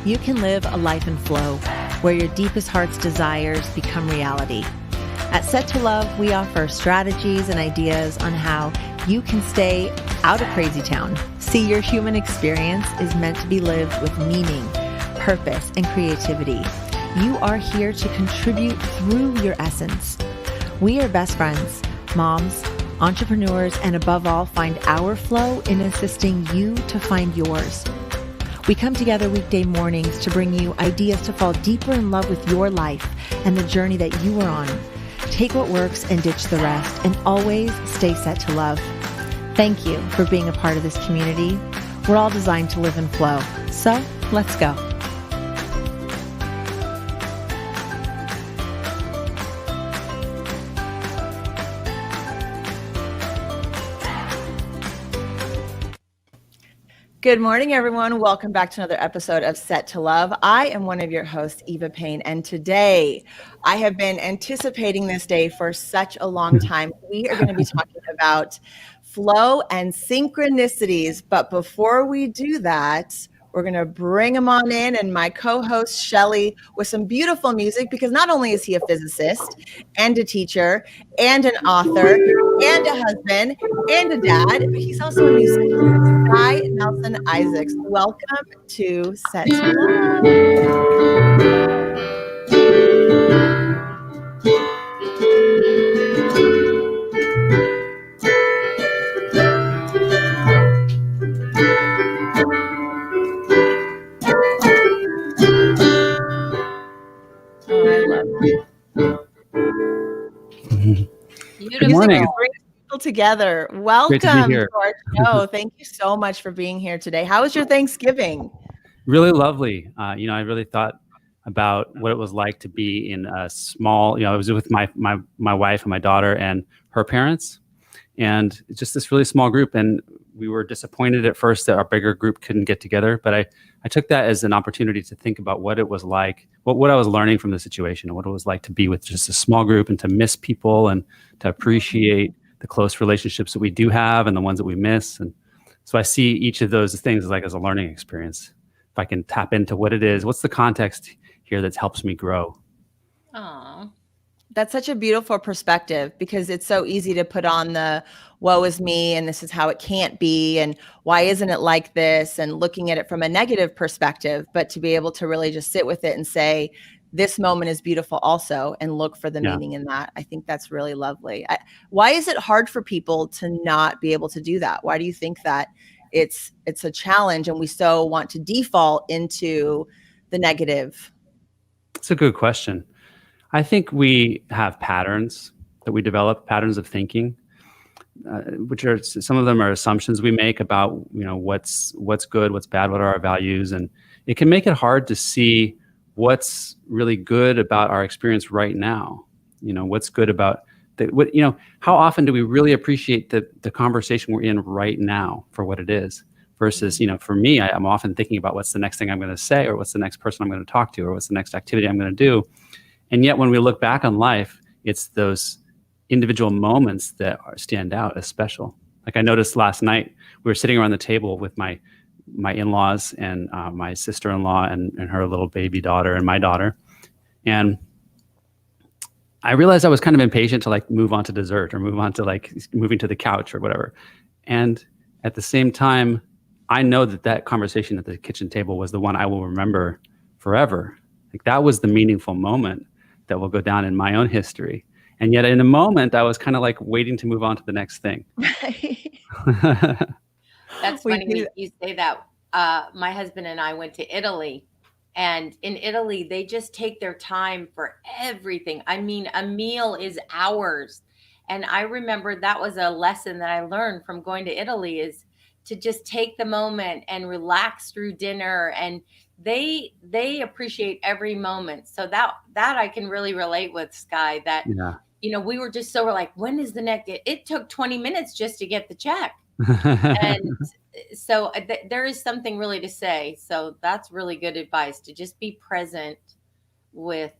you can live a life in flow where your deepest heart's desires become reality. At Set to Love, we offer strategies and ideas on how you can stay out of crazy town. See, your human experience is meant to be lived with meaning, purpose, and creativity. You are here to contribute through your essence. We are best friends, moms, entrepreneurs, and above all, find our flow in assisting you to find yours. We come together weekday mornings to bring you ideas to fall deeper in love with your life and the journey that you are on. Take what works and ditch the rest, and always stay set to love. Thank you for being a part of this community. We're all designed to live in flow. So let's go. Good morning, everyone. Welcome back to another episode of Set to Love. I am one of your hosts, Eva Payne, and today I have been anticipating this day for such a long time. We are going to be talking about flow and synchronicities, but before we do that, we're going to bring him on in, and my co-host, Shelly, with some beautiful music, because not only is he a physicist and a teacher and an author and a husband and a dad, but he's also a musician. Sky Nelson Isaacs, welcome to Set to Love. Good morning. Brings people together. Welcome to our show. Thank you so much for being here today. How was your Thanksgiving? Really lovely. I really thought about what it was like to be in a small, I was with my wife and my daughter and her parents, and just this really small group. And we were disappointed at first that our bigger group couldn't get together. But I took that as an opportunity to think about what it was like, what I was learning from the situation, and what it was like to be with just a small group and to miss people and to appreciate the close relationships that we do have and the ones that we miss. And so I see each of those things as a learning experience. If I can tap into what it is, what's the context here that helps me grow? Aww. That's such a beautiful perspective, because it's so easy to put on the woe is me and this is how it can't be and why isn't it like this, and looking at it from a negative perspective, but to be able to really just sit with it and say, this moment is beautiful also, and look for the meaning in that. I think that's really lovely. Why is it hard for people to not be able to do that? Why do you think that it's a challenge and we so want to default into the negative? It's a good question. I think we have patterns that we develop, patterns of thinking, which are, some of them are assumptions we make about, what's good, what's bad, what are our values. And it can make it hard to see what's really good about our experience right now. What's good about how often do we really appreciate the conversation we're in right now for what it is? Versus, for me, I'm often thinking about what's the next thing I'm going to say, or what's the next person I'm going to talk to, or what's the next activity I'm going to do. And yet when we look back on life, it's those individual moments that stand out as special. Like I noticed last night, we were sitting around the table with my in-laws and my sister-in-law and her little baby daughter and my daughter. And I realized I was kind of impatient to move on to dessert or move on to moving to the couch or whatever. And at the same time, I know that conversation at the kitchen table was the one I will remember forever. That was the meaningful moment that will go down in my own history. And yet in a moment, I was kind of waiting to move on to the next thing. That's funny you say that. My husband and I went to Italy, and in Italy, they just take their time for everything. I mean, a meal is hours. And I remember that was a lesson that I learned from going to Italy, is to just take the moment and relax through dinner. And they appreciate every moment. So that I can really relate with, Sky, that, we were just so, we're like, when is the next? It took 20 minutes just to get the check. And so there is something really to say. So that's really good advice, to just be present with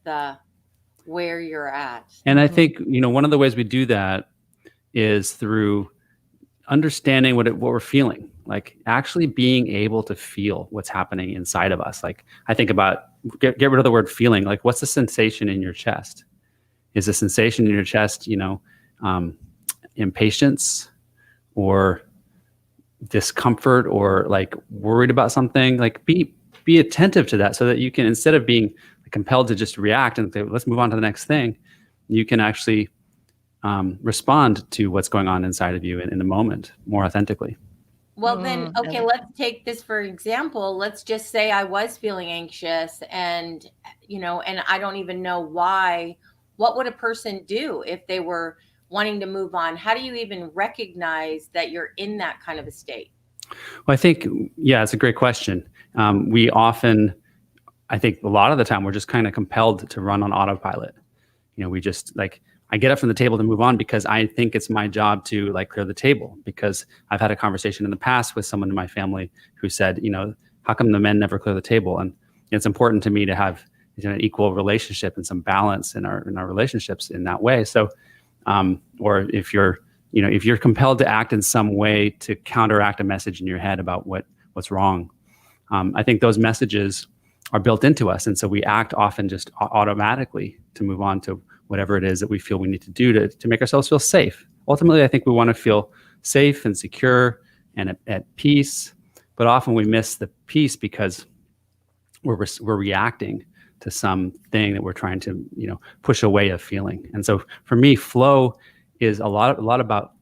where you're at. And I think, one of the ways we do that is through understanding what we're feeling, like actually being able to feel what's happening inside of us. Like I think about, get rid of the word feeling, like what's the sensation in your chest? Is the sensation in your chest, impatience or discomfort or like worried about something? Like be attentive to that so that you can, instead of being compelled to just react and say, let's move on to the next thing, you can actually respond to what's going on inside of you in the moment more authentically. Well, then, okay, let's take this for example. Let's just say I was feeling anxious and I don't even know why. What would a person do if they were wanting to move on? How do you even recognize that you're in that kind of a state? Well, I think, it's a great question. I think a lot of the time we're just kind of compelled to run on autopilot. We just I get up from the table to move on because I think it's my job to clear the table, because I've had a conversation in the past with someone in my family who said, how come the men never clear the table? And it's important to me to have an equal relationship and some balance in our relationships in that way. So, or if you're compelled to act in some way to counteract a message in your head about what's wrong, I think those messages are built into us. And so we act often just automatically to move on to whatever it is that we feel we need to do to make ourselves feel safe. Ultimately, I think we want to feel safe and secure and at peace, but often we miss the peace because we're reacting to something that we're trying to push away of feeling. And so for me, flow is a lot about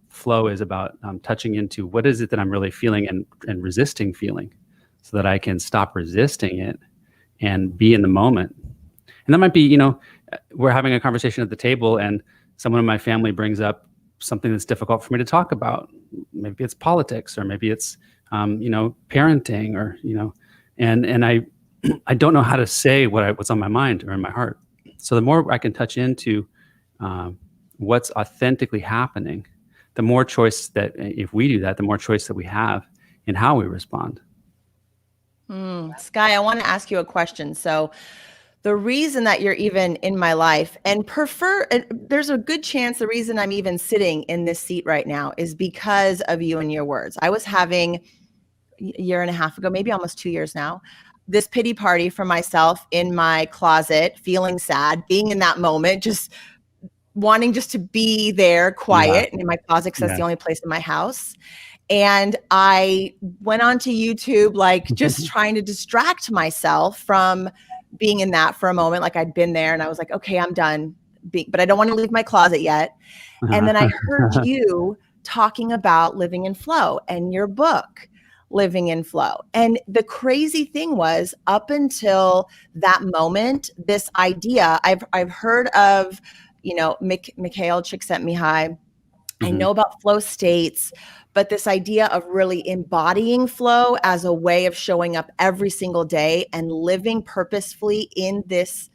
touching into what is it that I'm really feeling and resisting feeling, so that I can stop resisting it and be in the moment. And that might be, we're having a conversation at the table and someone in my family brings up something that's difficult for me to talk about. Maybe it's politics, or maybe it's, parenting, or, and I don't know how to say what's on my mind or in my heart. So the more I can touch into what's authentically happening, the more choice that, if we do that, the more choice that we have in how we respond. Sky, I want to ask you a question. So the reason that you're even in my life and there's a good chance the reason I'm even sitting in this seat right now is because of you and your words. I was having a year and a half ago, maybe almost 2 years now, this pity party for myself in my closet, feeling sad, being in that moment, just wanting just to be there quiet and in my closet, because that's the only place in my house. And I went onto YouTube, just trying to distract myself from being in that for a moment. I'd been there and I was like, okay, I'm done. But I don't want to leave my closet yet. And then I heard you talking about living in flow and your book, Living in Flow. And the crazy thing was, up until that moment, this idea, I've heard of, Mikhail Csikszentmihalyi. I know about flow states, but this idea of really embodying flow as a way of showing up every single day and living purposefully in this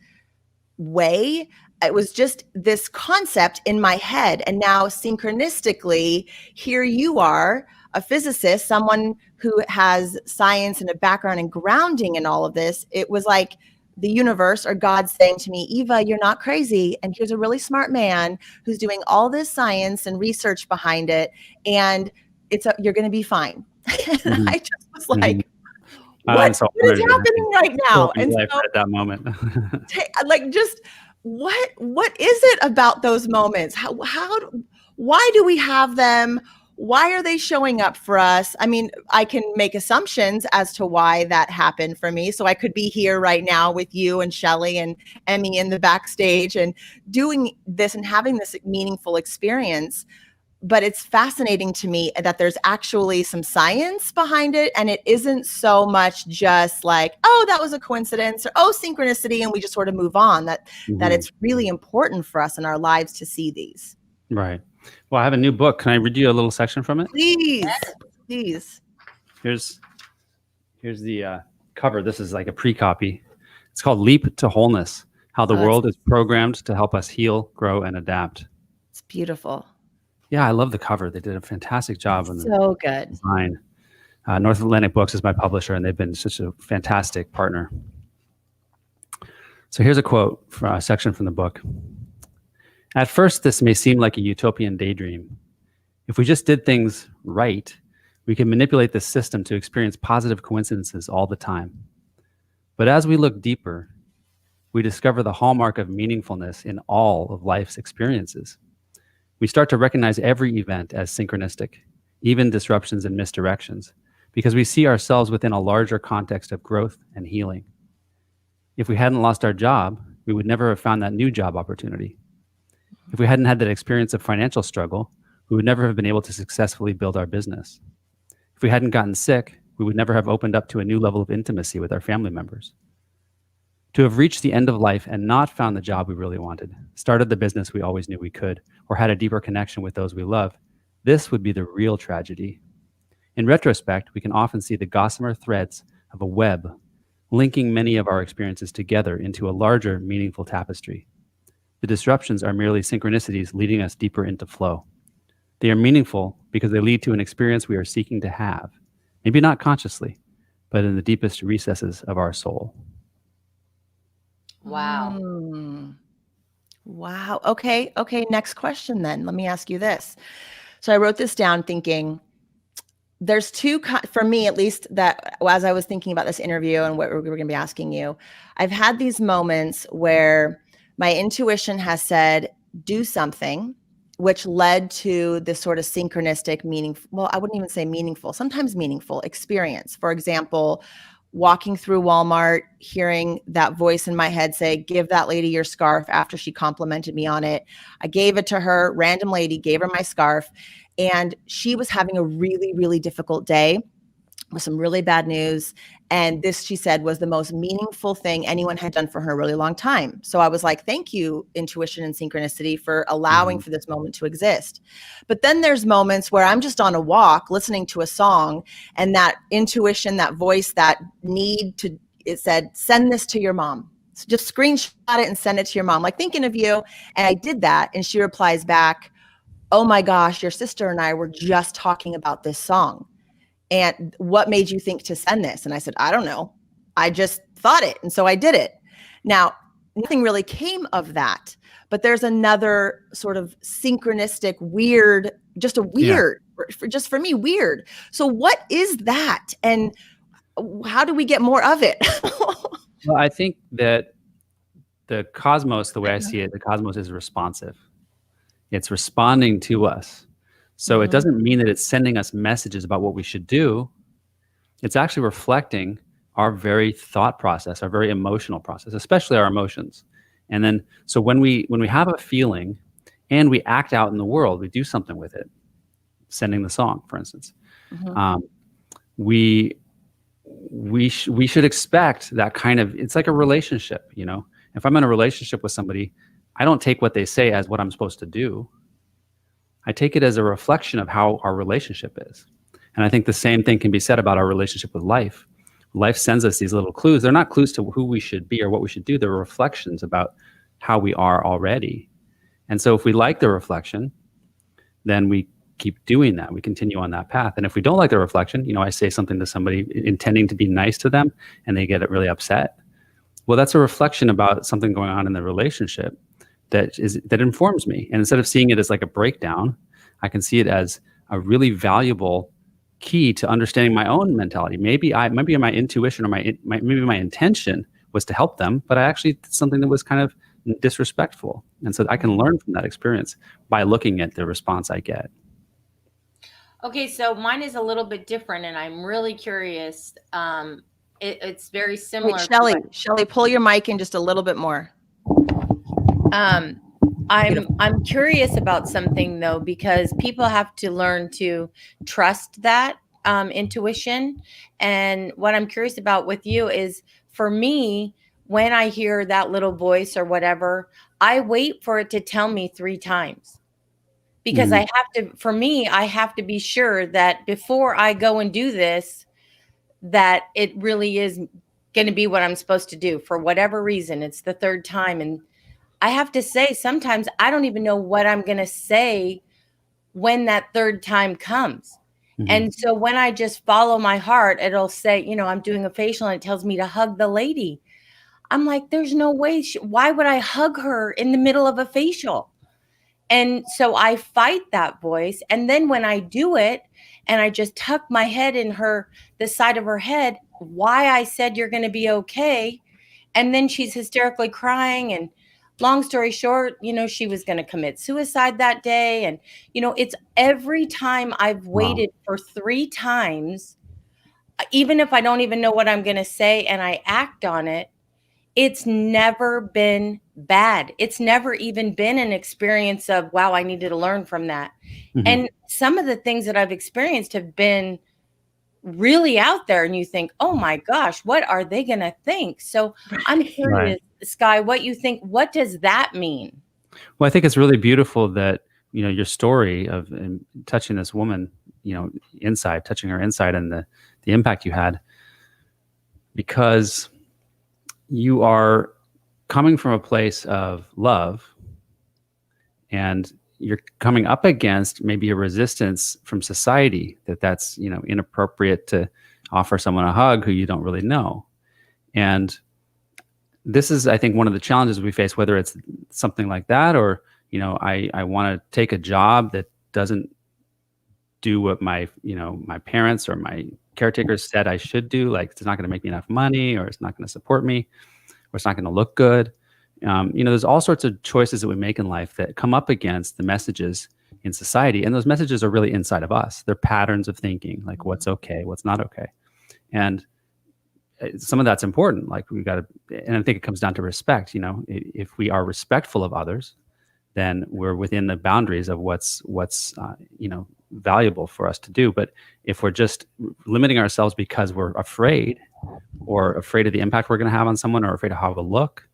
way, it was just this concept in my head. And now synchronistically, here you are, a physicist, someone who has science and a background and grounding in all of this. It was like the universe or God saying to me, Eva, you're not crazy. And here's a really smart man who's doing all this science and research behind it. And you're going to be fine. And I just was like, what is happening right now? And so, at that moment, what is it about those moments? Why do we have them? Why are they showing up for us? I mean, I can make assumptions as to why that happened for me. So I could be here right now with you and Shelly and Emmy in the backstage and doing this and having this meaningful experience. But it's fascinating to me that there's actually some science behind it. And it isn't so much just like, oh, that was a coincidence, or, oh, synchronicity, and we just sort of move on. That it's really important for us in our lives to see these. Right. Well, I have a new book. Can I read you a little section from it? Please. Here's the cover. This is like a pre-copy. It's called Leap to Wholeness: How the World is Programmed to Help Us Heal, Grow, and Adapt. It's beautiful. Yeah, I love the cover. They did a fantastic job on the good design. North Atlantic Books is my publisher, and they've been such a fantastic partner. So here's a quote from a section from the book. At first, this may seem like a utopian daydream. If we just did things right, we can manipulate the system to experience positive coincidences all the time. But as we look deeper, we discover the hallmark of meaningfulness in all of life's experiences. We start to recognize every event as synchronistic, even disruptions and misdirections, because we see ourselves within a larger context of growth and healing. If we hadn't lost our job, we would never have found that new job opportunity. If we hadn't had that experience of financial struggle, we would never have been able to successfully build our business. If we hadn't gotten sick, we would never have opened up to a new level of intimacy with our family members. To have reached the end of life and not found the job we really wanted, started the business we always knew we could, or had a deeper connection with those we love, this would be the real tragedy. In retrospect, we can often see the gossamer threads of a web linking many of our experiences together into a larger, meaningful tapestry. The disruptions are merely synchronicities leading us deeper into flow. They are meaningful because they lead to an experience we are seeking to have, maybe not consciously, but in the deepest recesses of our soul. Wow. Wow. Okay. Next question then. Let me ask you this. So I wrote this down thinking there's two, for me at least, that as I was thinking about this interview and what we're going to be asking you, I've had these moments where my intuition has said, do something, which led to this sort of synchronistic, well, I wouldn't even say meaningful, sometimes meaningful experience. For example, walking through Walmart, hearing that voice in my head say, give that lady your scarf after she complimented me on it. I gave it to her, random lady, gave her my scarf. And she was having a really, really difficult day with some really bad news. And this, she said, was the most meaningful thing anyone had done for her in a really long time. So I was like, thank you, intuition and synchronicity, for allowing for this moment to exist. But then there's moments where I'm just on a walk listening to a song, and that intuition, that voice, that need to, it said, send this to your mom. So just screenshot it and send it to your mom, like thinking of you. And I did that. And she replies back, oh my gosh, your sister and I were just talking about this song. And what made you think to send this? And I said, I don't know. I just thought it. And so I did it. Now, nothing really came of that. But there's another sort of synchronistic, weird, just a weird, just for me, weird. So what is that? And how do we get more of it? Well, I think that the cosmos, the way I see it, the cosmos is responsive. It's responding to us. So it doesn't mean that it's sending us messages about what we should do. It's actually reflecting our very thought process, our very emotional process, especially our emotions. And then, so when we have a feeling and we act out in the world, we do something with it, sending the song, for instance, we should expect that kind of, it's like a relationship, you know? If I'm in a relationship with somebody, I don't take what they say as what I'm supposed to do. I take it as a reflection of how our relationship is. And I think the same thing can be said about our relationship with life. Life sends us these little clues. They're not clues to who we should be or what we should do. They're reflections about how we are already. And so if we like the reflection, then we keep doing that. We continue on that path. And if we don't like the reflection, you know, I say something to somebody intending to be nice to them and they get really upset. Well, that's a reflection about something going on in the relationship that informs me. And instead of seeing it as like a breakdown, I can see it as a really valuable key to understanding my own mentality. Maybe my intuition or maybe my intention was to help them, but I actually did something that was kind of disrespectful. And so I can learn from that experience by looking at the response I get. Okay, so mine is a little bit different, and I'm really curious. It's very similar. Wait, Shelly, pull your mic in just a little bit more. I'm curious about something though, because people have to learn to trust that intuition. And what I'm curious about with you is, for me, when I hear that little voice or whatever, I wait for it to tell me 3 times, because I have to be sure that before I go and do this, that it really is going to be what I'm supposed to do. For whatever reason, it's the 3rd time. And I have to say, sometimes I don't even know what I'm going to say when that 3rd time comes. And so when I just follow my heart, it'll say, you know, I'm doing a facial and it tells me to hug the lady. I'm like, there's no way. Why would I hug her in the middle of a facial? And so I fight that voice. And then when I do it and I just tuck my head in the side of her head, why I said you're going to be okay. And then she's hysterically crying. And long story short, she was going to commit suicide that day. And, it's every time I've waited for 3 times, even if I don't even know what I'm going to say and I act on it, it's never been bad. It's never even been an experience of, wow, I needed to learn from that. Mm-hmm. And some of the things that I've experienced have been really out there, and you think, oh my gosh, what are they going to think? So I'm curious, Sky, what you think, what does that mean? Well, I think it's really beautiful that, your story of touching this woman, touching her inside, and the impact you had, because you are coming from a place of love, and you're coming up against maybe a resistance from society that's inappropriate to offer someone a hug who you don't really know. And this is, I think, one of the challenges we face, whether it's something like that, or I want to take a job that doesn't do what my parents or my caretakers said I should do. Like, it's not going to make me enough money, or it's not going to support me, or it's not going to look good. There's all sorts of choices that we make in life that come up against the messages in society. And those messages are really inside of us. They're patterns of thinking, like what's okay, what's not okay. And some of that's important. Like, we got to, and I think it comes down to respect. If we are respectful of others, then we're within the boundaries of what's valuable for us to do. But if we're just limiting ourselves because we're afraid, or afraid of the impact we're going to have on someone, or afraid of how it will look,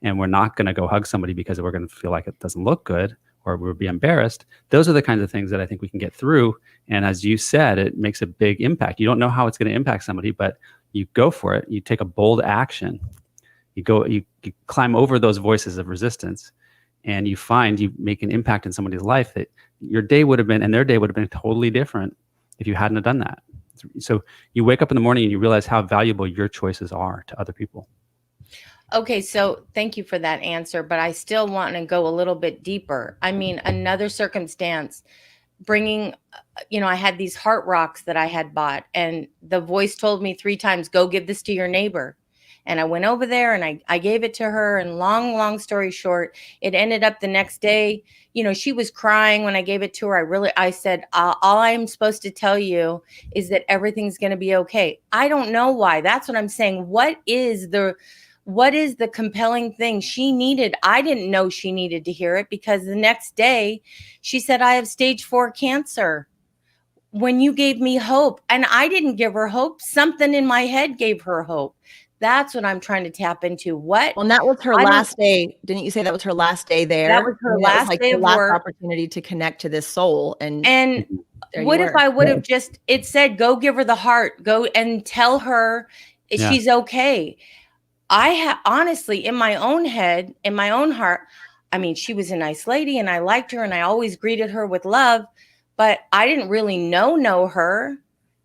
and we're not going to go hug somebody because we're going to feel like it doesn't look good, or we'll be embarrassed, those are the kinds of things that I think we can get through. And as you said, it makes a big impact. You don't know how it's going to impact somebody, but you go for it. You take a bold action. You climb over those voices of resistance, and you make an impact in somebody's life that your day would have been, and their day would have been totally different if you hadn't have done that. So you wake up in the morning and you realize how valuable your choices are to other people. Okay, so thank you for that answer, but I still want to go a little bit deeper. I mean, another circumstance, bringing, I had these heart rocks that I had bought, and the voice told me 3 times, go give this to your neighbor. And I went over there and I gave it to her, and long story short, it ended up the next day, she was crying when I gave it to her. I said, all I'm supposed to tell you is that everything's going to be okay. I don't know why. That's what I'm saying. What is the compelling thing she needed? I didn't know she needed to hear it, because the next day she said, I have stage 4 cancer. When you gave me hope, and I didn't give her hope, something in my head gave her hope. That's what I'm trying to tap into. Well, that was her last day. Didn't you say that was her last day there? That was her last day of work. Opportunity to connect to this soul. And what if I would have it said, go give her the heart, go and tell her she's okay. Honestly, in my own head, in my own heart, I mean, she was a nice lady and I liked her and I always greeted her with love, but I didn't really know her.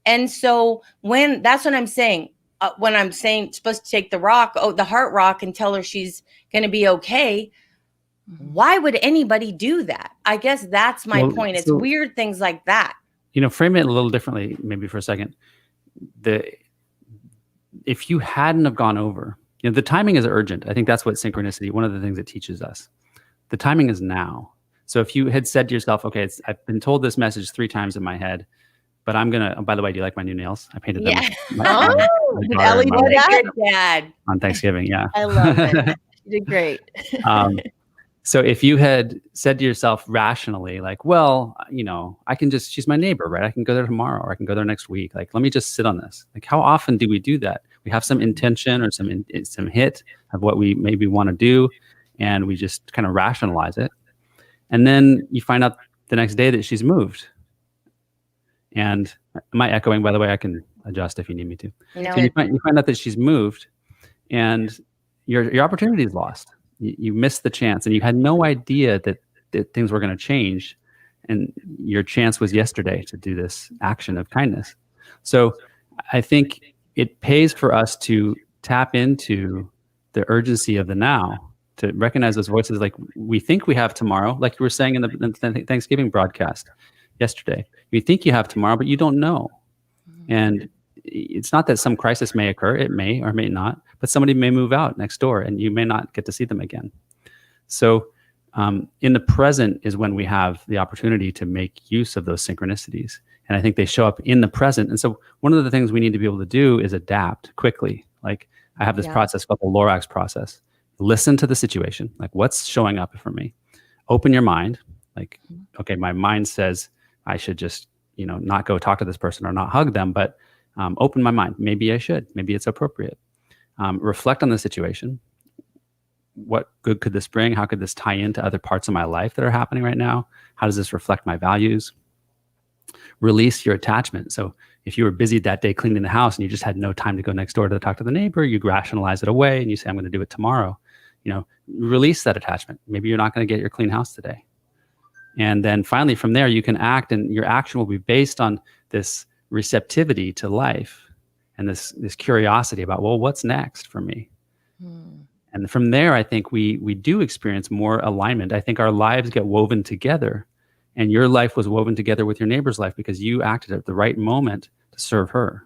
And so that's what I'm saying. When I'm saying supposed to take the heart rock, and tell her she's going to be okay, why would anybody do that? I guess that's my point. It's weird things like that. Frame it a little differently, maybe for a second. If you hadn't have gone over, the timing is urgent. I think that's what synchronicity, one of the things it teaches us. The timing is now. So if you had said to yourself, okay, I've been told this message 3 times in my head, but I'm going to, by the way, do you like my new nails? I painted them. Yeah. Ellie did a good dad. On Thanksgiving, yeah. I love it. You did great. So if you had said to yourself rationally, like, well, I can she's my neighbor, right? I can go there tomorrow, or I can go there next week. Like, let me just sit on this. Like, how often do we do that? We have some intention or some hit of what we maybe want to do, and we just kind of rationalize it. And then you find out the next day that she's moved. And am I echoing, by the way? I can adjust if you need me to. No. So you find out that she's moved, and your opportunity is lost. You missed the chance, and you had no idea that things were going to change. And your chance was yesterday to do this action of kindness. So I think it pays for us to tap into the urgency of the now, to recognize those voices. Like we think we have tomorrow, like you were saying in the Thanksgiving broadcast yesterday. You think you have tomorrow, but you don't know. And it's not that some crisis may occur. It may or may not, but somebody may move out next door and you may not get to see them again. So in the present is when we have the opportunity to make use of those synchronicities. And I think they show up in the present. And so one of the things we need to be able to do is adapt quickly. Like I have this process called the Lorax process. Listen to the situation. Like what's showing up for me? Open your mind. Like, okay, my mind says I should just, not go talk to this person or not hug them, but open my mind. Maybe I should. Maybe it's appropriate. Reflect on the situation. What good could this bring? How could this tie into other parts of my life that are happening right now? How does this reflect my values? Release your attachment. So if you were busy that day cleaning the house and you just had no time to go next door to talk to the neighbor, you rationalize it away and you say, I'm going to do it tomorrow. Release that attachment. Maybe you're not going to get your clean house today. And then finally from there, you can act, and your action will be based on this receptivity to life and this curiosity about, well, what's next for me? And from there, I think we do experience more alignment. I think our lives get woven together, and your life was woven together with your neighbor's life because you acted at the right moment to serve her.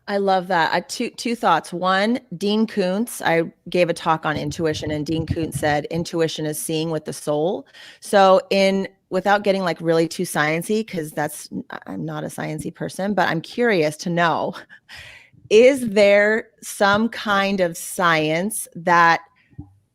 I love that. Two thoughts. One, Dean Koontz, I gave a talk on intuition, and Dean Koontz said intuition is seeing with the soul. So without getting like really too sciencey, because I'm not a sciencey person, but I'm curious to know, is there some kind of science that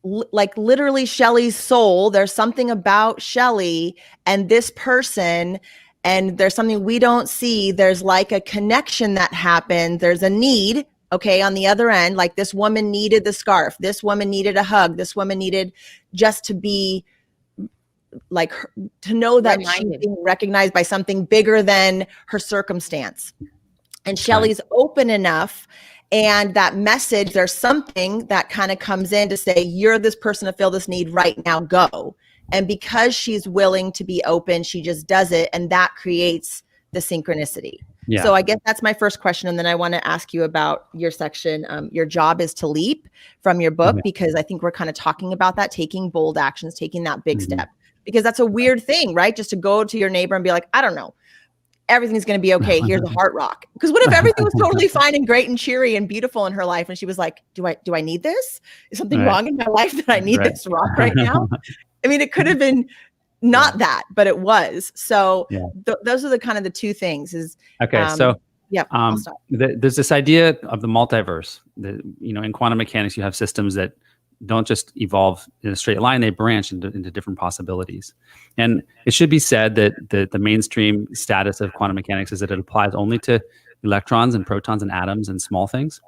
like literally Shelley's soul, there's something about Shelley and this person, and there's something we don't see. There's like a connection that happened. There's a need, okay, on the other end, like this woman needed the scarf. This woman needed a hug. This woman needed just to be like, to know that she's being recognized by something bigger than her circumstance. And Shelley's open enough, and that message, there's something that kind of comes in to say, you're this person to fill this need right now, go. And because she's willing to be open, she just does it. And that creates the synchronicity. Yeah. So I guess that's my first question. And then I want to ask you about your section. Your job is to leap from your book, because I think we're kind of talking about that, taking bold actions, taking that big step, because that's a weird thing, right? Just to go to your neighbor and be like, I don't know, everything's going to be okay. Here's a heart rock. Because what if everything was totally fine and great and cheery and beautiful in her life? And she was like, do I need this? Is something wrong in my life that I need this rock right now? I mean, it could have been not that, but it was. So those are the kind of the two things is. Okay. There's this idea of the multiverse that, in quantum mechanics, you have systems that don't just evolve in a straight line, they branch into different possibilities. And it should be said that the mainstream status of quantum mechanics is that it applies only to electrons and protons and atoms and small things.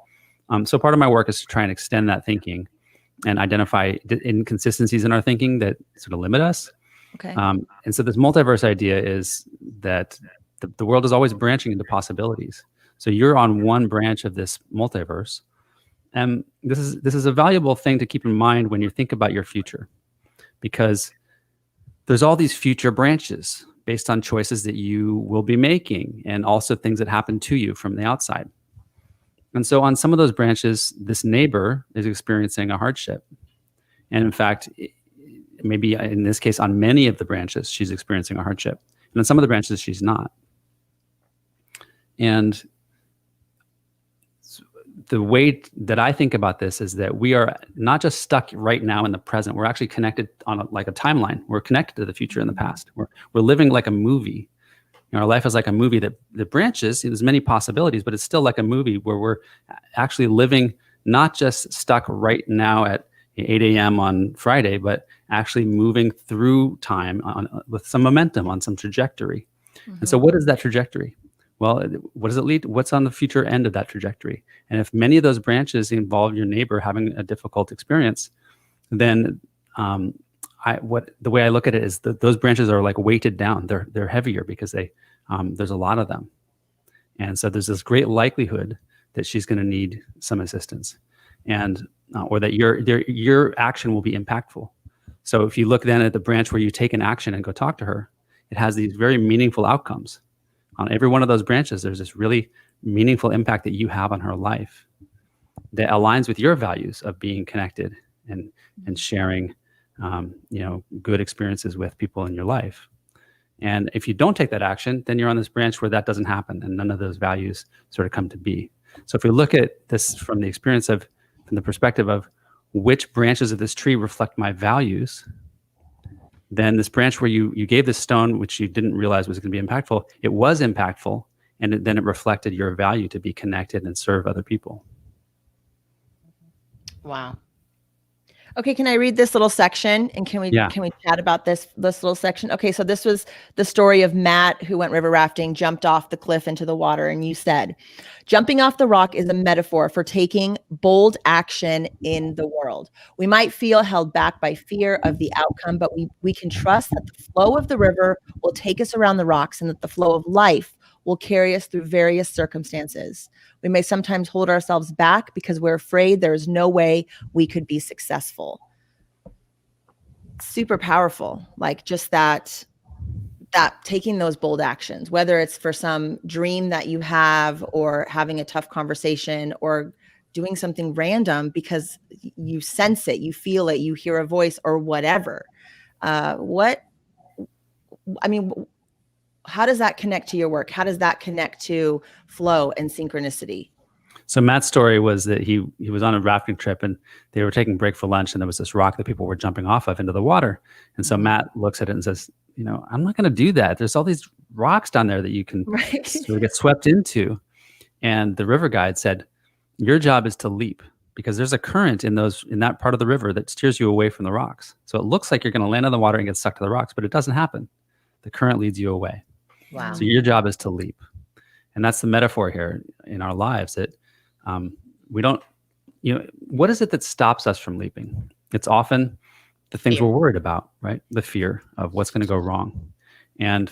So part of my work is to try and extend that thinking and identify inconsistencies in our thinking that sort of limit us. Okay. And so this multiverse idea is that the world is always branching into possibilities. So you're on one branch of this multiverse. And this is a valuable thing to keep in mind when you think about your future, because there's all these future branches based on choices that you will be making and also things that happen to you from the outside. And so on some of those branches, this neighbor is experiencing a hardship. And in fact, maybe in this case, on many of the branches, she's experiencing a hardship. And on some of the branches, she's not. And the way that I think about this is that we are not just stuck right now in the present. We're actually connected on like a timeline. We're connected to the future and the past. We're living like a movie. Our life is like a movie that branches. There's many possibilities, but it's still like a movie where we're actually living, not just stuck right now at 8 a.m. on Friday, but actually moving through time with some momentum, on some trajectory. And so what is that trajectory? Well, what does it lead to? What's on the future end of that trajectory? And if many of those branches involve your neighbor having a difficult experience, then the way I look at it is that those branches are like weighted down. They're heavier because there's a lot of them. And so there's this great likelihood that she's going to need some assistance, and or that your action will be impactful. So if you look then at the branch where you take an action and go talk to her, it has these very meaningful outcomes. On every one of those branches, there's this really meaningful impact that you have on her life that aligns with your values of being connected and sharing, good experiences with people in your life. And if you don't take that action, then you're on this branch where that doesn't happen and none of those values sort of come to be. So if we look at this from the perspective of which branches of this tree reflect my values, then this branch where you gave this stone, which you didn't realize was going to be impactful, it was impactful, and then it reflected your value to be connected and serve other people. Wow. Okay, can I read this little section, and can we chat about this little section? Okay, so this was the story of Matt, who went river rafting, jumped off the cliff into the water, and you said, jumping off the rock is a metaphor for taking bold action in the world. We might feel held back by fear of the outcome, but we can trust that the flow of the river will take us around the rocks, and that the flow of life will carry us through various circumstances. We may sometimes hold ourselves back because we're afraid there is no way we could be successful. Super powerful. Like just that taking those bold actions, whether it's for some dream that you have or having a tough conversation or doing something random because you sense it, you feel it, you hear a voice or whatever. How does that connect to your work? How does that connect to flow and synchronicity? So Matt's story was that he was on a rafting trip and they were taking a break for lunch, and there was this rock that people were jumping off of into the water. And so Matt looks at it and says, I'm not going to do that. There's all these rocks down there that you can sort of get swept into. And the river guide said, your job is to leap, because there's a current in that part of the river that steers you away from the rocks. So it looks like you're going to land on the water and get stuck to the rocks, but it doesn't happen. The current leads you away. Wow. So your job is to leap. And that's the metaphor here in our lives, that we don't, what is it that stops us from leaping? It's often the things we're worried about, right? The fear of what's going to go wrong. And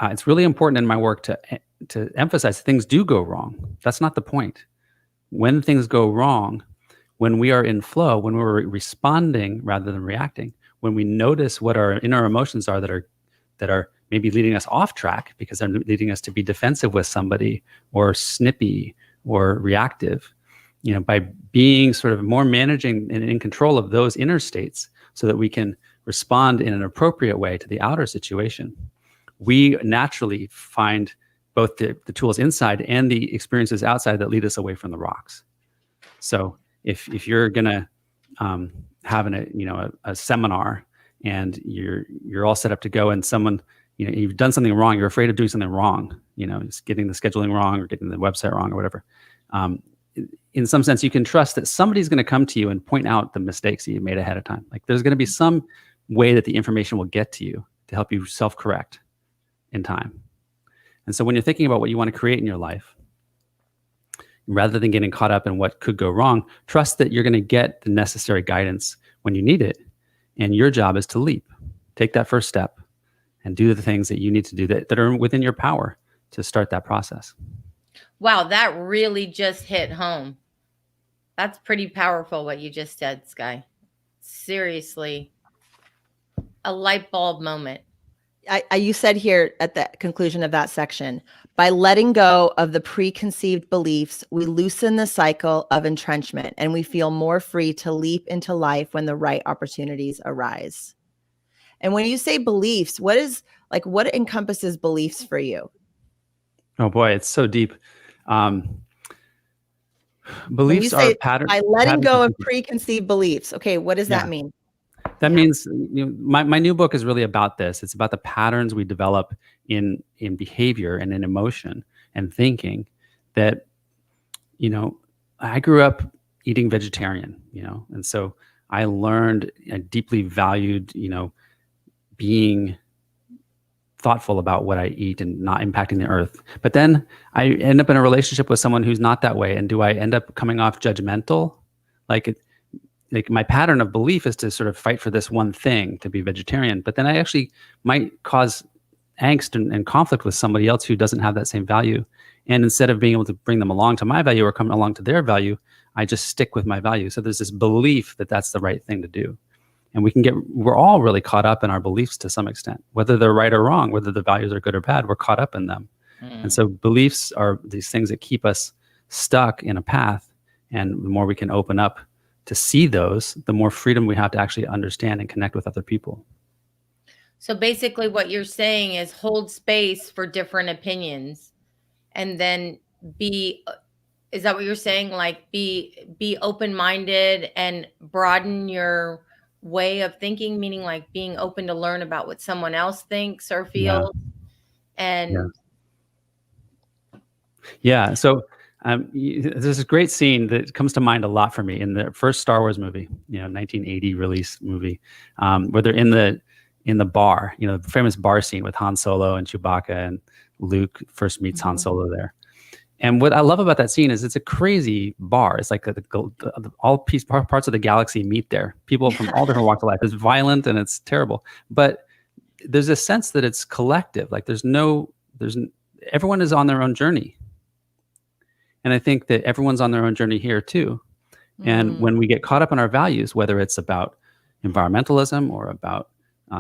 it's really important in my work to emphasize things do go wrong. That's not the point. When things go wrong, when we are in flow, when we're responding rather than reacting, when we notice what our inner emotions are that are maybe leading us off track because they're leading us to be defensive with somebody or snippy or reactive, by being sort of more managing and in control of those inner states so that we can respond in an appropriate way to the outer situation, we naturally find both the tools inside and the experiences outside that lead us away from the rocks. So if you're going to have a seminar and you're all set up to go, and someone, you've done something wrong, you're afraid of doing something wrong, just getting the scheduling wrong or getting the website wrong or whatever. In some sense, you can trust that somebody's going to come to you and point out the mistakes that you made ahead of time. Like there's going to be some way that the information will get to you to help you self-correct in time. And so when you're thinking about what you want to create in your life, rather than getting caught up in what could go wrong, trust that you're going to get the necessary guidance when you need it. And your job is to leap, take that first step, and do the things that you need to do that are within your power to start that process. Wow, that really just hit home. That's pretty powerful what you just said, Sky. Seriously, a light bulb moment. You said here at the conclusion of that section, by letting go of the preconceived beliefs, we loosen the cycle of entrenchment and we feel more free to leap into life when the right opportunities arise. And when you say beliefs, what encompasses beliefs for you? Oh boy, it's so deep. Beliefs are patterns. By letting go of preconceived beliefs. Okay, what does that mean? That means my new book is really about this. It's about the patterns we develop in behavior and in emotion and thinking that, I grew up eating vegetarian, and so I learned, I deeply valued, being thoughtful about what I eat and not impacting the earth. But then I end up in a relationship with someone who's not that way. And do I end up coming off judgmental? Like my pattern of belief is to sort of fight for this one thing, to be vegetarian. But then I actually might cause angst and conflict with somebody else who doesn't have that same value. And instead of being able to bring them along to my value or come along to their value, I just stick with my value. So there's this belief that that's the right thing to do. And we're all really caught up in our beliefs to some extent, whether they're right or wrong, whether the values are good or bad, we're caught up in them. And so beliefs are these things that keep us stuck in a path. And the more we can open up to see those, the more freedom we have to actually understand and connect with other people. So basically what you're saying is hold space for different opinions, and then is that what you're saying? Like be open-minded and broaden your way of thinking, meaning like being open to learn about what someone else thinks or Yeah. feels. And Yeah. So there's this great scene that comes to mind a lot for me in the first Star Wars movie, 1980 release movie, where they're in the bar, the famous bar scene with Han Solo and Chewbacca, and Luke first meets Han Solo there. And what I love about that scene is it's a crazy bar. It's like all parts of the galaxy meet there. People from all different walks of life. It's violent and it's terrible, but there's a sense that it's collective. Like everyone is on their own journey. And I think that everyone's on their own journey here too. And when we get caught up in our values, whether it's about environmentalism or about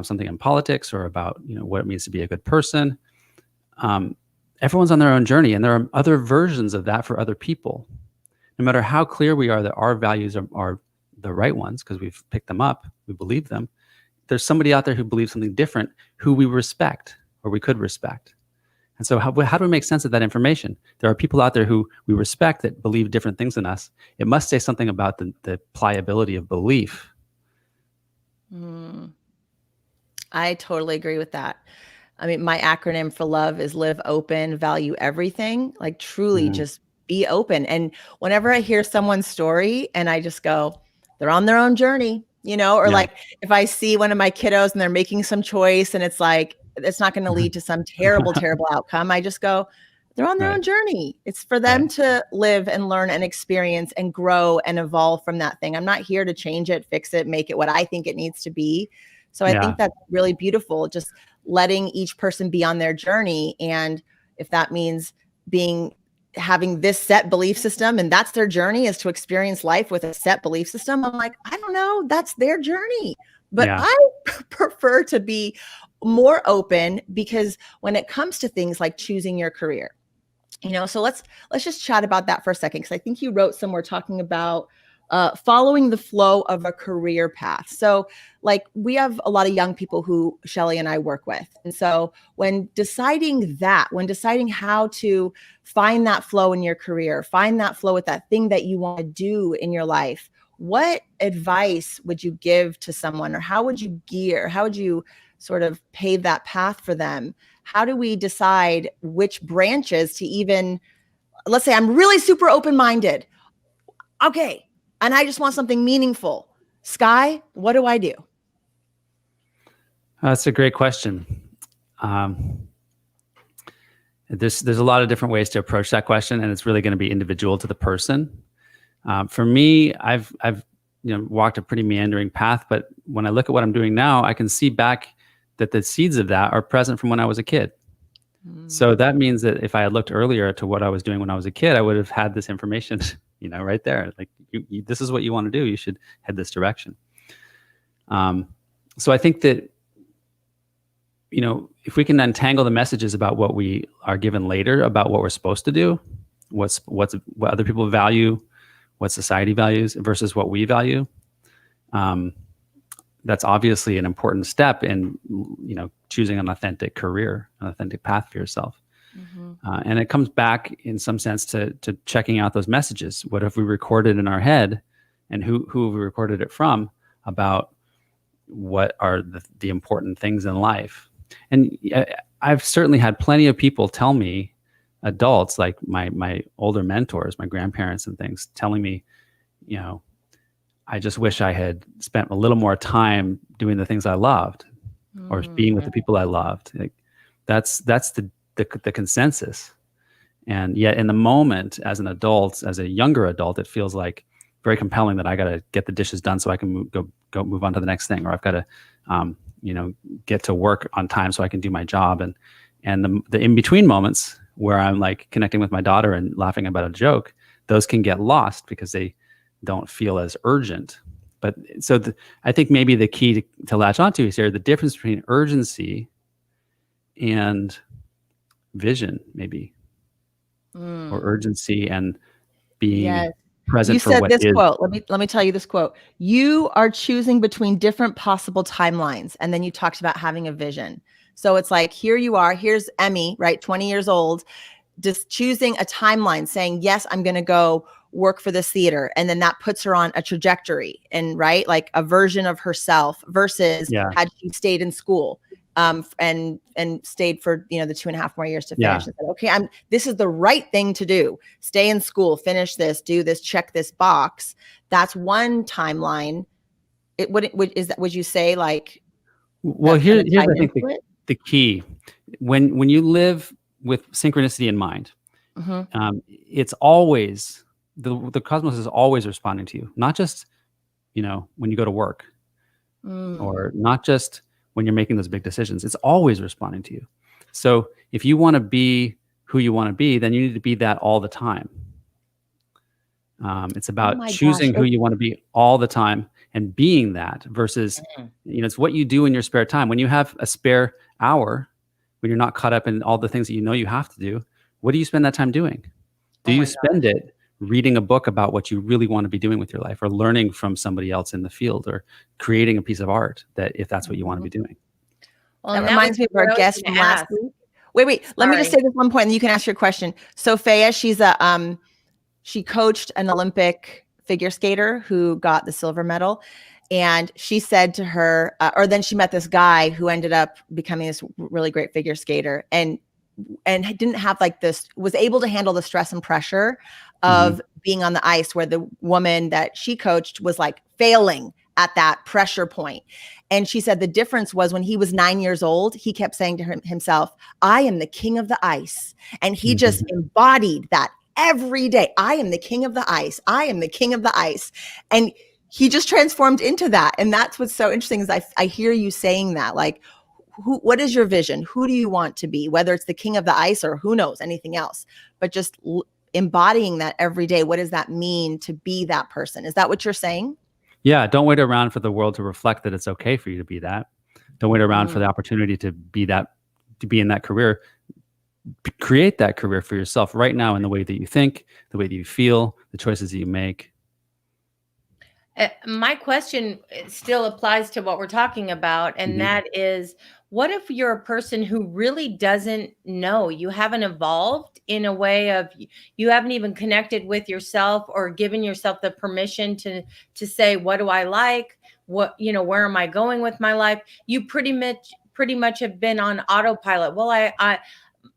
something in politics or about what it means to be a good person, everyone's on their own journey, and there are other versions of that for other people. No matter how clear we are that our values are the right ones because we've picked them up, we believe them, there's somebody out there who believes something different who we respect or we could respect. And so how do we make sense of that information? There are people out there who we respect that believe different things than us. It must say something about the pliability of belief. I totally agree with that. I mean, my acronym for love is live open, value everything. Like truly just be open. And whenever I hear someone's story and I just go, they're on their own journey, or like if I see one of my kiddos and they're making some choice and it's like, it's not going to lead to some terrible, terrible outcome. I just go, they're on their own journey. It's for them to live and learn and experience and grow and evolve from that thing. I'm not here to change it, fix it, make it what I think it needs to be. So I think that's really beautiful. Just letting each person be on their journey. And if that means having this set belief system and that's their journey is to experience life with a set belief system, I'm like, I don't know, that's their journey. But I prefer to be more open because when it comes to things like choosing your career, so let's just chat about that for a second. Cause I think you wrote somewhere talking about following the flow of a career path. So like we have a lot of young people who Shelly and I work with. And so when deciding how to find that flow in your career, find that flow with that thing that you want to do in your life, what advice would you give to someone, or how would you sort of pave that path for them? How do we decide which branches to even, let's say I'm really super open-minded. Okay. And I just want something meaningful. Sky, what do I do? That's a great question. There's a lot of different ways to approach that question, and it's really going to be individual to the person. For me, I've walked a pretty meandering path, but when I look at what I'm doing now, I can see back that the seeds of that are present from when I was a kid. So that means that if I had looked earlier to what I was doing when I was a kid, I would have had this information, right there. Like, this is what you want to do. You should head this direction. So I think that, if we can untangle the messages about what we are given later, about what we're supposed to do, what other people value, what society values versus what we value, that's obviously an important step in, choosing an authentic career, an authentic path for yourself. And it comes back in some sense to checking out those messages. What have we recorded in our head, and who have we recorded it from, about what are the important things in life? And I've certainly had plenty of people tell me, adults like my older mentors, my grandparents and things, telling me, I just wish I had spent a little more time doing the things I loved, or being with the people I loved. Like, that's the consensus. And yet in the moment, as an adult, as a younger adult, it feels like very compelling that I got to get the dishes done so I can move on to the next thing, or I've got to, get to work on time so I can do my job. And the in-between moments where I'm like connecting with my daughter and laughing about a joke, those can get lost because they don't feel as urgent. But so I think maybe the key to latch onto is here, the difference between urgency and vision, maybe, or urgency and being present You for said what this is. quote. Let me tell you this quote. You are choosing between different possible timelines. And then you talked about having a vision. So it's like, here you are. Here's Emmy, right? 20 years old, just choosing a timeline saying, yes, I'm going to go work for this theater. And then that puts her on a trajectory and right, like a version of herself versus had she stayed in school and stayed for, the 2.5 more years to finish. And said, okay, this is the right thing to do. Stay in school, finish this, do this, check this box. That's one timeline. Would you say like, Well, here's I think the key. When you live with synchronicity in mind, it's always the cosmos is always responding to you, not just when you go to work, or not just when you're making those big decisions. It's always responding to you. So if you want to be who you want to be, then you need to be that all the time. It's about choosing who you want to be all the time and being that versus, it's what you do in your spare time. When you have a spare hour, when you're not caught up in all the things that you have to do, what do you spend that time doing? Do you spend it reading a book about what you really want to be doing with your life, or learning from somebody else in the field, or creating a piece of art if that's what you want to be doing? Well, that reminds me of our guest from last week. Wait. Let me just say this one point, and you can ask your question. Sophia, she coached an Olympic figure skater who got the silver medal. And she said to her, or then she met this guy who ended up becoming this really great figure skater and didn't have was able to handle the stress and pressure of being on the ice, where the woman that she coached was like failing at that pressure point. And she said the difference was when he was 9 years old, he kept saying to himself, I am the king of the ice. And he just embodied that every day. I am the king of the ice. I am the king of the ice. And he just transformed into that. And that's what's so interesting is I hear you saying that, like, what is your vision? Who do you want to be? Whether it's the king of the ice or who knows, anything else, but just embodying that every day. What does that mean to be that person? Is that what you're saying? Yeah. Don't wait around for the world to reflect that it's okay for you to be that. Don't wait around for the opportunity to be that, to be in that career. Create that career for yourself right now in the way that you think, the way that you feel, the choices that you make. My question still applies to what we're talking about, and that is, what if you're a person who really doesn't know? You haven't evolved in a way of, you haven't even connected with yourself or given yourself the permission to say, what do I like? What, where am I going with my life? You pretty much have been on autopilot. Well, I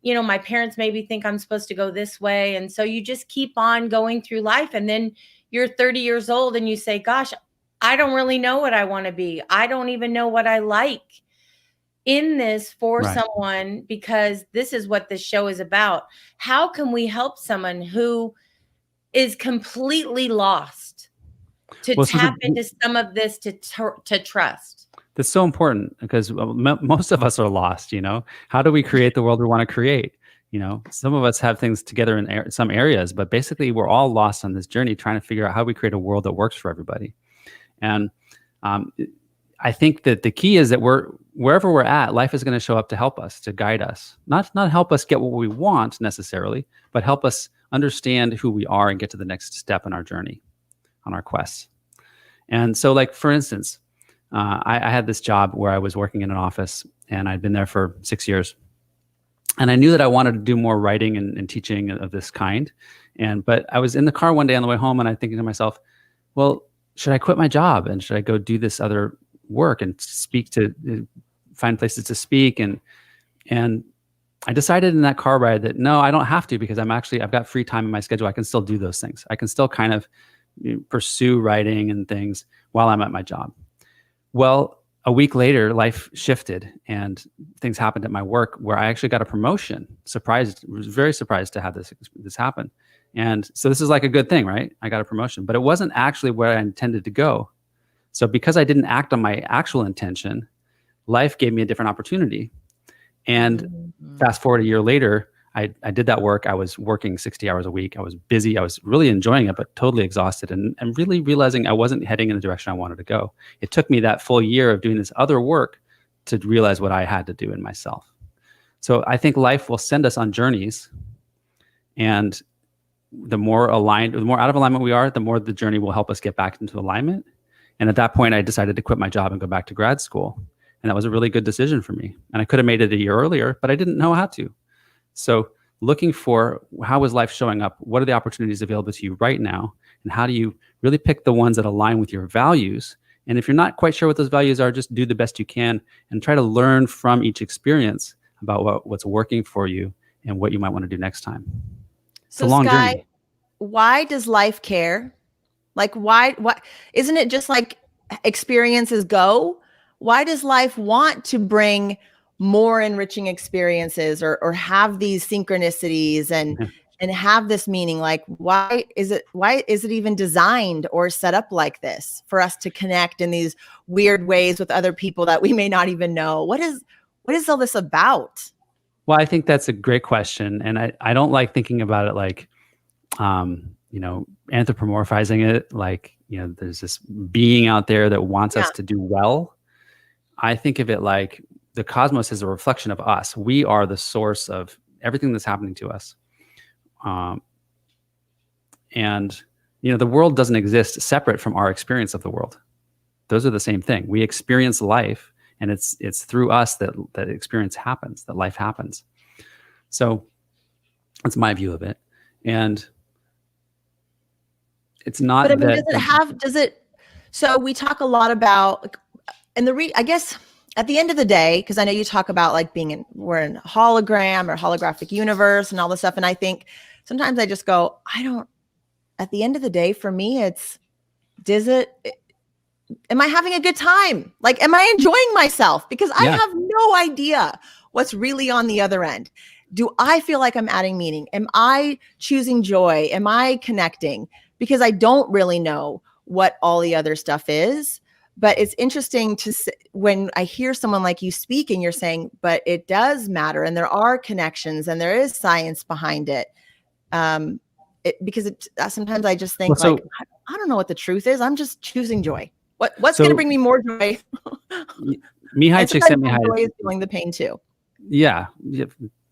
my parents maybe think I'm supposed to go this way. And so you just keep on going through life. And then you're 30 years old and you say, gosh, I don't really know what I want to be. I don't even know what I like in this for someone, because this is what this show is about. How can we help someone who is completely lost to tap into some of this, to trust? That's so important, because most of us are lost. How do we create the world we want to create? Some of us have things together in some areas, but basically we're all lost on this journey trying to figure out how we create a world that works for everybody. And I think that the key is that wherever we're at, life is going to show up to help us, to guide us, not help us get what we want necessarily, but help us understand who we are and get to the next step in our journey, on our quests. And so, like, for instance, I had this job where I was working in an office, and I'd been there for 6 years. And I knew that I wanted to do more writing and teaching of this kind. But I was in the car one day on the way home, and I'm thinking to myself, well, should I quit my job and should I go do this other work and find places to speak? And I decided in that car ride that no, I don't have to, because I've got free time in my schedule. I can still do those things. I can still kind of pursue writing and things while I'm at my job. Well, a week later, life shifted and things happened at my work where I actually got a promotion. Was very surprised to have this happen. And so this is like a good thing, right? I got a promotion, but it wasn't actually where I intended to go. So because I didn't act on my actual intention, life gave me a different opportunity. And fast forward a year later, I did that work. I was working 60 hours a week. I was busy. I was really enjoying it, but totally exhausted and really realizing I wasn't heading in the direction I wanted to go. It took me that full year of doing this other work to realize what I had to do in myself. So I think life will send us on journeys, and the more aligned, the more out of alignment we are, the more the journey will help us get back into alignment. And at that point, I decided to quit my job and go back to grad school. And that was a really good decision for me. And I could have made it a year earlier, but I didn't know how to. So looking for how is life showing up? What are the opportunities available to you right now? And how do you really pick the ones that align with your values? And if you're not quite sure what those values are, just do the best you can and try to learn from each experience about what's working for you and what you might want to do next time. It's a long journey. Why does life care? Like, why isn't it just like experiences go? Why does life want to bring more enriching experiences or have these synchronicities and have this meaning? Like, why is it even designed or set up like this for us to connect in these weird ways with other people that we may not even know? What is all this about? Well, I think that's a great question. And I don't like thinking about it like, anthropomorphizing it, like, there's this being out there that wants us to do well. I think of it like the cosmos is a reflection of us. We are the source of everything that's happening to us. And the world doesn't exist separate from our experience of the world. Those are the same thing. We experience life, and it's through us that experience happens, that life happens. So that's my view of it. And it's not. But I mean, so we talk a lot about, and I guess at the end of the day, because I know you talk about like we're in a hologram or holographic universe and all this stuff. And I think sometimes I just go, at the end of the day, for me, am I having a good time? Like, am I enjoying myself? Because I have no idea what's really on the other end. Do I feel like I'm adding meaning? Am I choosing joy? Am I connecting? Because I don't really know what all the other stuff is. But it's interesting when I hear someone like you speak and you're saying, but it does matter. And there are connections and there is science behind it. Because sometimes I just think I don't know what the truth is. I'm just choosing joy. What's going to bring me more joy? Mihai Csikszentmihalyi joy is feeling the pain too. Yeah,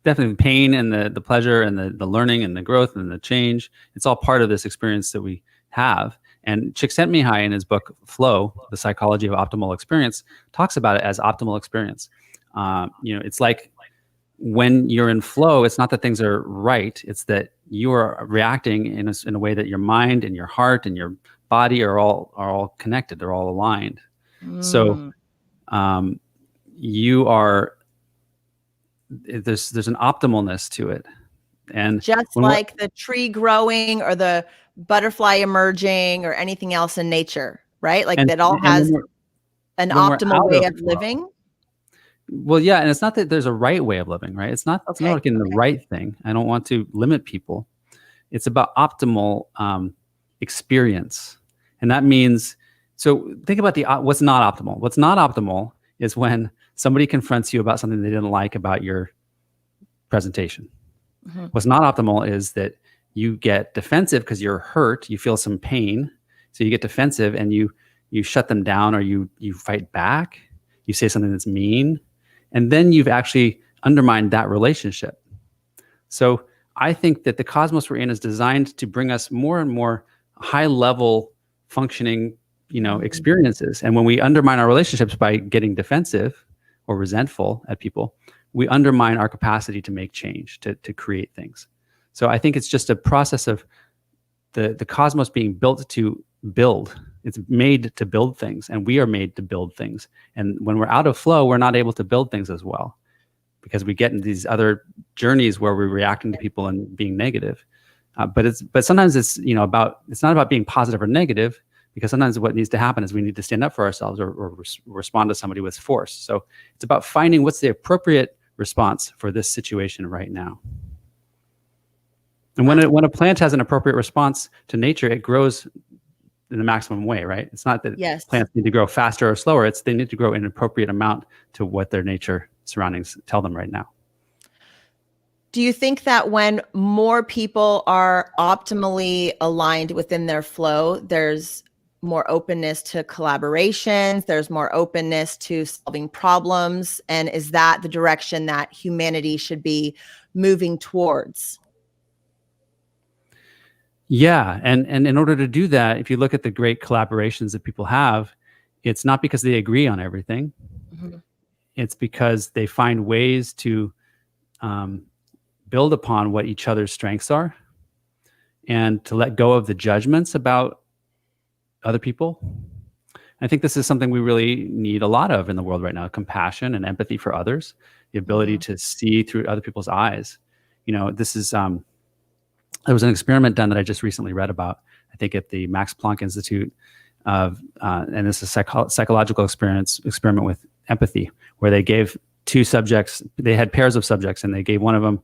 definitely pain and the pleasure and the learning and the growth and the change. It's all part of this experience that we have. And Csikszentmihalyi in his book Flow, The Psychology of Optimal Experience, talks about it as optimal experience. It's like when you're in flow, it's not that things are right. It's that you are reacting in a way that your mind and your heart and your body are all connected. They're all aligned. So you are, there's an optimalness to it. And just like the tree growing or the butterfly emerging or anything else in nature, right? Like that all has an optimal way of living. Well, yeah. And it's not that there's a right way of living, right? It's not like in the right thing. I don't want to limit people. It's about optimal experience. And that means, so think about what's not optimal. What's not optimal is when somebody confronts you about something they didn't like about your presentation. Mm-hmm. What's not optimal is that you get defensive because you're hurt, you feel some pain. So you get defensive and you shut them down, or you fight back, you say something that's mean, and then you've actually undermined that relationship. So I think that the cosmos we're in is designed to bring us more and more high level functioning, experiences. And when we undermine our relationships by getting defensive or resentful at people, we undermine our capacity to make change, to create things. So I think it's just a process of the cosmos being built to build. It's made to build things, and we are made to build things. And when we're out of flow, we're not able to build things as well, because we get into these other journeys where we're reacting to people and being negative. But sometimes it's it's not about being positive or negative, because sometimes what needs to happen is we need to stand up for ourselves or respond to somebody with force. So it's about finding what's the appropriate response for this situation right now. And when a plant has an appropriate response to nature, it grows in the maximum way, right? It's not that plants need to grow faster or slower. It's they need to grow in an appropriate amount to what their nature surroundings tell them right now. Do you think that when more people are optimally aligned within their flow, there's more openness to collaborations, there's more openness to solving problems? And is that the direction that humanity should be moving towards? Yeah, and in order to do that, if you look at the great collaborations that people have, it's not because they agree on everything. Mhm. It's because they find ways to um, build upon what each other's strengths are, and to let go of the judgments about other people. I think this is something we really need a lot of in the world right now: compassion and empathy for others, the ability to see through other people's eyes. This is there was an experiment done that I just recently read about, I think at the Max Planck Institute and this is a psychological experiment with empathy, where they gave two subjects, they had pairs of subjects, and they gave one of them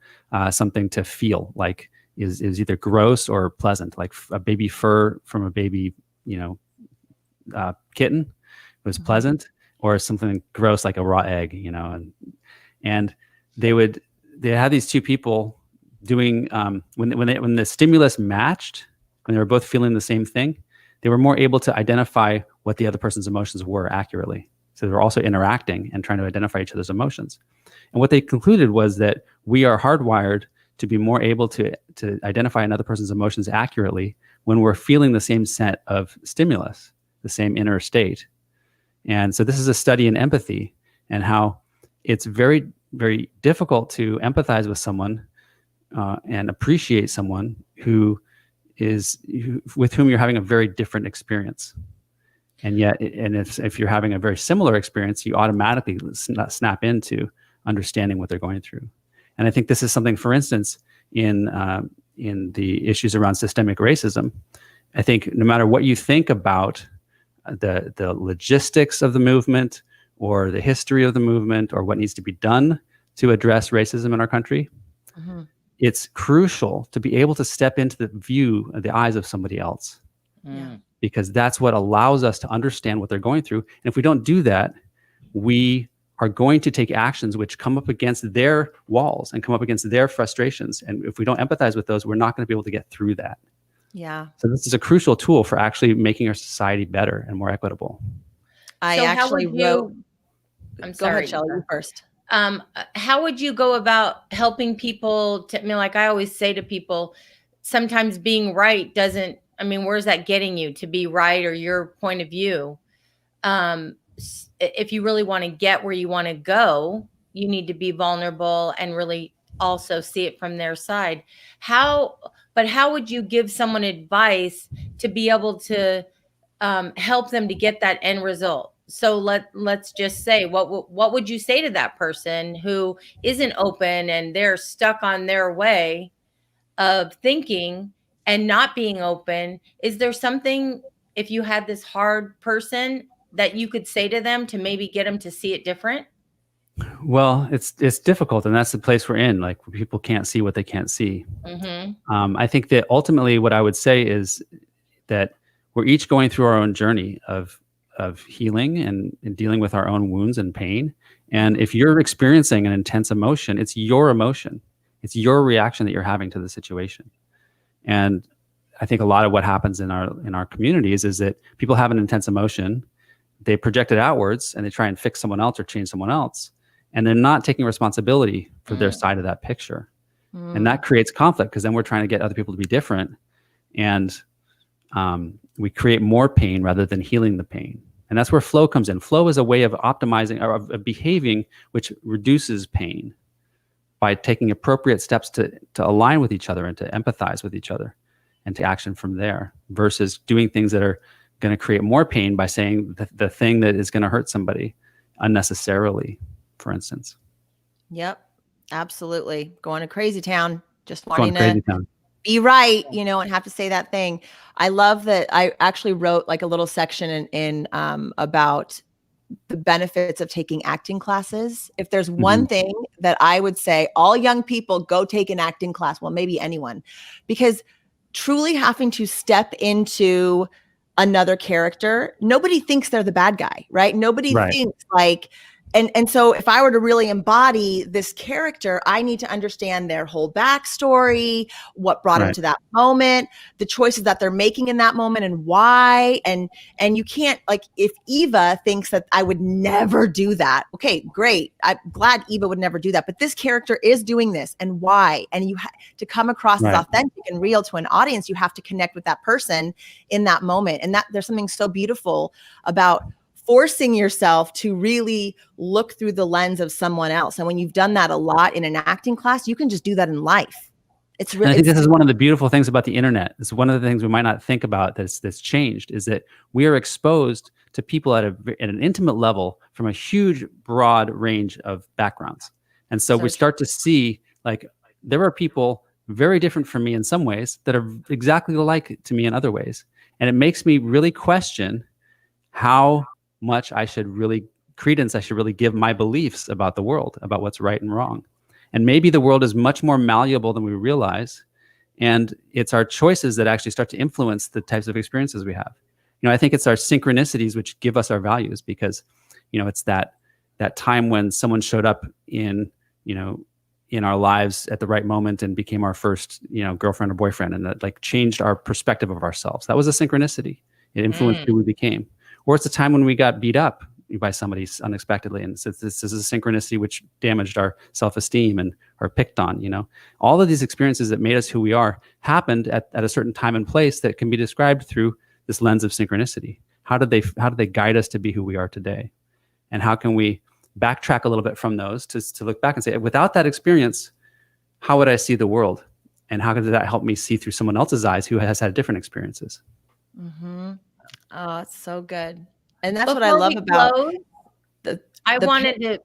something to feel like is either gross or pleasant, like a baby fur from a baby, kitten was pleasant, or something gross like a raw egg, and they had these two people doing when the stimulus matched, when they were both feeling the same thing, they were more able to identify what the other person's emotions were accurately. So they were also interacting and trying to identify each other's emotions. And what they concluded was that we are hardwired to be more able to identify another person's emotions accurately when we're feeling the same set of stimulus, the same inner state. And so this is a study in empathy, and how it's very, very difficult to empathize with someone and appreciate someone with whom you're having a very different experience. And yet, if you're having a very similar experience, you automatically snap into understanding what they're going through. And I think this is something, for instance, in the issues around systemic racism. I think no matter what you think about the logistics of the movement, or the history of the movement, or what needs to be done to address racism in our country, it's crucial to be able to step into the eyes of somebody else. Yeah. Because that's what allows us to understand what they're going through. And if we don't do that, we are going to take actions which come up against their walls and come up against their frustrations. And if we don't empathize with those, we're not going to be able to get through that. Yeah. So this is a crucial tool for actually making our society better and more equitable. I So actually wrote. I'm Go sorry. ahead, Shelley, you first. How would you go about helping people like I always say to people, sometimes being right doesn't, where's that getting you to be right, or your point of view? If you really want to get where you want to go, you need to be vulnerable and really also see it from their side. How would you give someone advice to be able to help them to get that end result? So let's just say, what would you say to that person who isn't open and they're stuck on their way of thinking and not being open? Is there something, if you had this hard person, that you could say to them to maybe get them to see it different? Well, it's difficult, and that's the place we're in. Like, people can't see what they can't see. I think that ultimately, what I would say is that we're each going through our own journey of healing and dealing with our own wounds and pain. And if you're experiencing an intense emotion, it's your emotion. It's your reaction that you're having to the situation. And I think a lot of what happens in our communities is that people have an intense emotion, they project it outwards, and they try and fix someone else or change someone else. And they're not taking responsibility for their side of that picture. And that creates conflict, because then we're trying to get other people to be different. And we create more pain rather than healing the pain. And that's where flow comes in. Flow is a way of optimizing, or of behaving, which reduces pain by taking appropriate steps to align with each other and to empathize with each other and to action from there, versus doing things that are going to create more pain by saying the thing that is going to hurt somebody unnecessarily, for instance. Yep, absolutely. Going to crazy town, just wanting to crazy town. Be right, and have to say that thing. I love that. I actually wrote like a little section in about the benefits of taking acting classes. If there's one thing that I would say, all young people, go take an acting class. Well, maybe anyone, because truly having to step into another character, nobody thinks they're the bad guy, right? Nobody thinks like, And so if I were to really embody this character, I need to understand their whole backstory, what brought them to that moment, the choices that they're making in that moment and why. And you can't, like, if Eva thinks that I would never do that, okay, great. I'm glad Eva would never do that. But this character is doing this, and why? And you to come across as authentic and real to an audience, you have to connect with that person in that moment. And that there's something so beautiful about forcing yourself to really look through the lens of someone else. And when you've done that a lot in an acting class, you can just do that in life. It's really, I think this is one of the beautiful things about the internet. It's one of the things we might not think about that's changed, is that we are exposed to people at an intimate level from a huge, broad range of backgrounds. And so we start to see, like, there are people very different from me in some ways that are exactly alike to me in other ways. And it makes me really question how much I should really give my beliefs about the world, about what's right and wrong. And maybe the world is much more malleable than we realize. And it's our choices that actually start to influence the types of experiences we have. I think it's our synchronicities which give us our values, because, it's that time when someone showed up in our lives at the right moment and became our first, girlfriend or boyfriend, and that, like, changed our perspective of ourselves. That was a synchronicity. It influenced who we became. Or it's a time when we got beat up by somebody unexpectedly, and so this is a synchronicity which damaged our self-esteem and or picked on. All of these experiences that made us who we are happened at a certain time and place that can be described through this lens of synchronicity. How did they guide us to be who we are today? And how can we backtrack a little bit from those to look back and say, without that experience, how would I see the world? And how could that help me see through someone else's eyes who has had different experiences? Mm-hmm. Oh, it's so good. And that's what I love about wanted to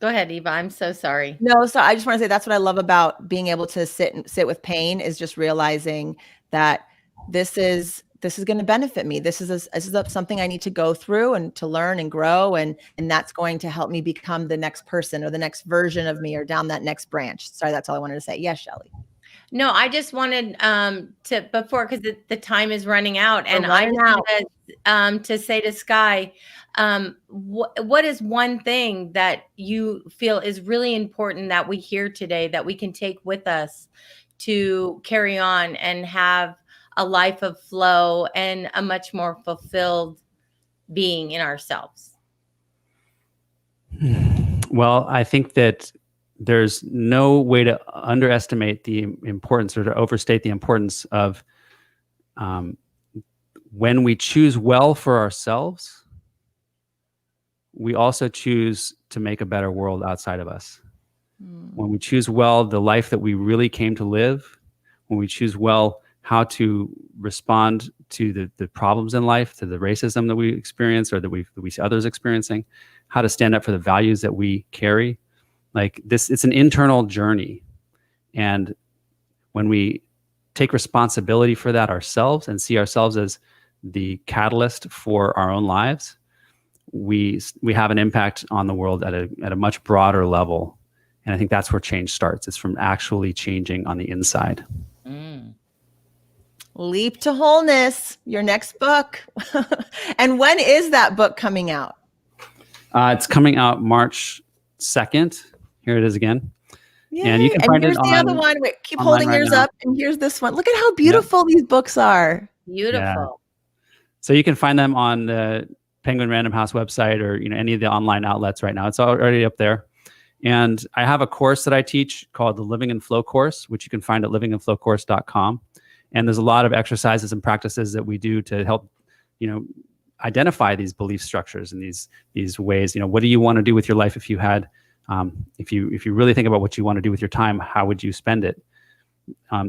go ahead, Eva. I'm so sorry. No, so I just want to say that's what I love about being able to sit with pain, is just realizing that this is going to benefit me. This is something I need to go through and to learn and grow, and that's going to help me become the next person or the next version of me or down that next branch. Sorry, that's all I wanted to say. Yes, Shelley. No, I just wanted to, before, because the time is running out, and I wanted to say to Sky, what is one thing that you feel is really important that we hear today that we can take with us to carry on and have a life of flow and a much more fulfilled being in ourselves? Well, I think that there's no way to underestimate the importance or to overstate the importance of when we choose well for ourselves, we also choose to make a better world outside of us. When we choose well the life that we really came to live, when we choose well how to respond to the problems in life, to the racism that we experience or that we see others experiencing, how to stand up for the values that we carry. Like this, it's an internal journey. And when we take responsibility for that ourselves and see ourselves as the catalyst for our own lives, we have an impact on the world at a much broader level. And I think that's where change starts. It's from actually changing on the inside. Leap to Wholeness, your next book. And when is that book coming out? It's coming out March 2nd. Here it is again. Yay. And you can find here's it the other one. Wait, keep holding yours up. And here's this one. Look at how beautiful these books are. Beautiful. Yeah. So you can find them on the Penguin Random House website or any of the online outlets right now. It's already up there. And I have a course that I teach called the Living in Flow course, which you can find at livinginflowcourse.com. And there's a lot of exercises and practices that we do to help, identify these belief structures and these ways. What do you want to do with your life if you had, if you really think about what you want to do with your time, how would you spend it?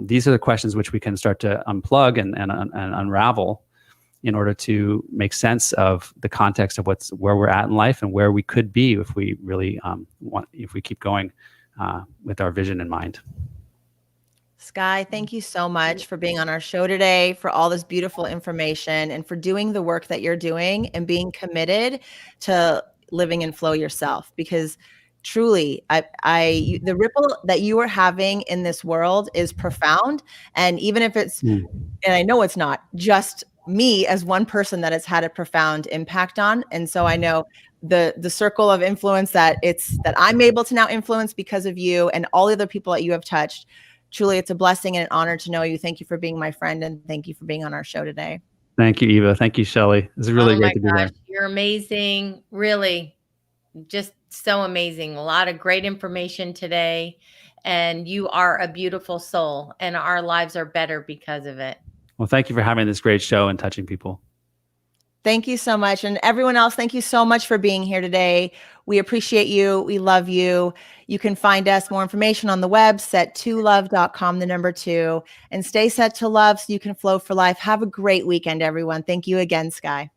These are the questions which we can start to unplug and unravel in order to make sense of the context of where we're at in life and where we could be if we really if we keep going with our vision in mind. Sky, thank you so much for being on our show today, for all this beautiful information, and for doing the work that you're doing and being committed to living in flow yourself. Because truly, the ripple that you are having in this world is profound. And even if it's, and I know it's not just me as one person that it's had a profound impact on. And so I know the circle of influence that I'm able to now influence because of you and all the other people that you have touched. Truly, it's a blessing and an honor to know you. Thank you for being my friend, and thank you for being on our show today. Thank you, Eva. Thank you, Shelley. It's really great to be here. You're amazing. Really, just so amazing. A lot of great information today. And you are a beautiful soul, and our lives are better because of it. Well, thank you for having this great show and touching people. Thank you so much. And everyone else, thank you so much for being here today. We appreciate you. We love you. You can find us more information on the web, set2love.com, the number 2, and stay set to love so you can flow for life. Have a great weekend, everyone. Thank you again, Sky.